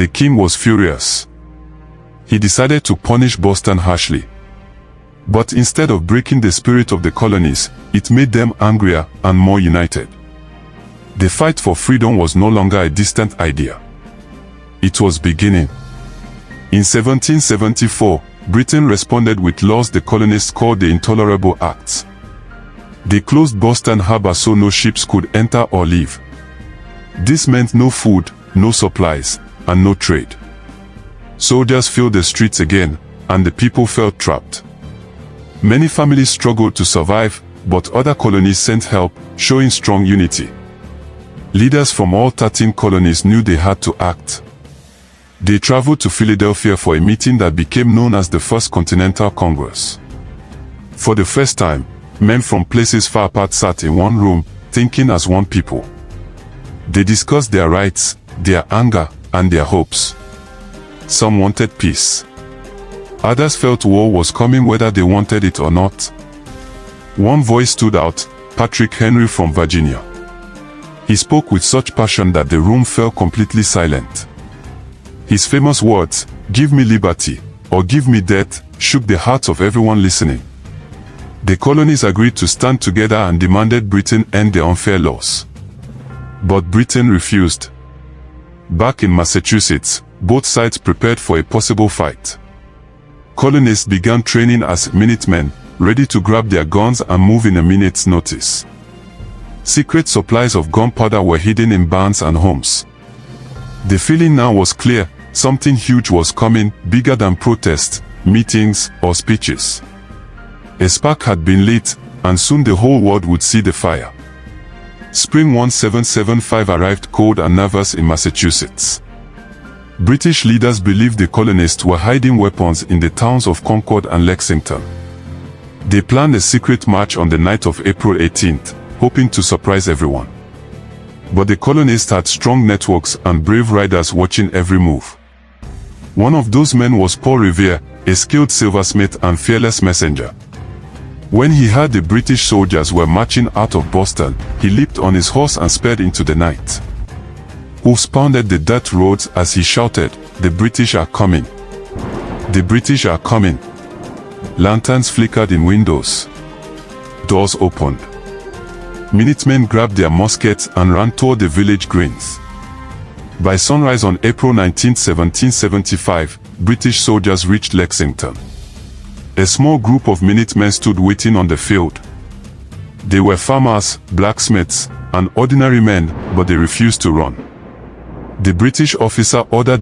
The king was furious. He decided to punish Boston harshly. But instead of breaking the spirit of the colonies, it made them angrier and more united. The fight for freedom was no longer a distant idea. It was beginning. In 1774, Britain responded with laws the colonists called the Intolerable Acts. They closed Boston Harbor so no ships could enter or leave. This meant no food, no supplies, and no trade. Soldiers filled the streets again, and the people felt trapped. Many families struggled to survive, but other colonies sent help, showing strong unity. Leaders from all 13 colonies knew they had to act. They traveled to Philadelphia for a meeting that became known as the First Continental Congress. For the first time, men from places far apart sat in one room, thinking as one people. They discussed their rights, their anger, and their hopes. Some wanted peace. Others felt war was coming whether they wanted it or not. One voice stood out, Patrick Henry from Virginia. He spoke with such passion that the room fell completely silent. His famous words, "Give me liberty, or give me death," shook the hearts of everyone listening. The colonies agreed to stand together and demanded Britain end the unfair laws. But Britain refused. Back in Massachusetts, both sides prepared for a possible fight. Colonists began training as Minutemen, ready to grab their guns and move in a minute's notice. Secret supplies of gunpowder were hidden in barns and homes. The feeling now was clear: something huge was coming, bigger than protests, meetings, or speeches. A spark had been lit, and soon the whole world would see the fire. Spring 1775 arrived cold and nervous in Massachusetts. British leaders believed the colonists were hiding weapons in the towns of Concord and Lexington. They planned a secret march on the night of April 18th, hoping to surprise everyone. But the colonists had strong networks and brave riders watching every move. One of those men was Paul Revere, a skilled silversmith and fearless messenger. When he heard the British soldiers were marching out of Boston, he leaped on his horse and sped into the night. Hoofs pounded the dirt roads as he shouted, "The British are coming! The British are coming!" Lanterns flickered in windows. Doors opened. Minutemen grabbed their muskets and ran toward the village greens. By sunrise on April 19, 1775, British soldiers reached Lexington. A small group of Minutemen stood waiting on the field. They were farmers, blacksmiths, and ordinary men, but they refused to run. The British officer ordered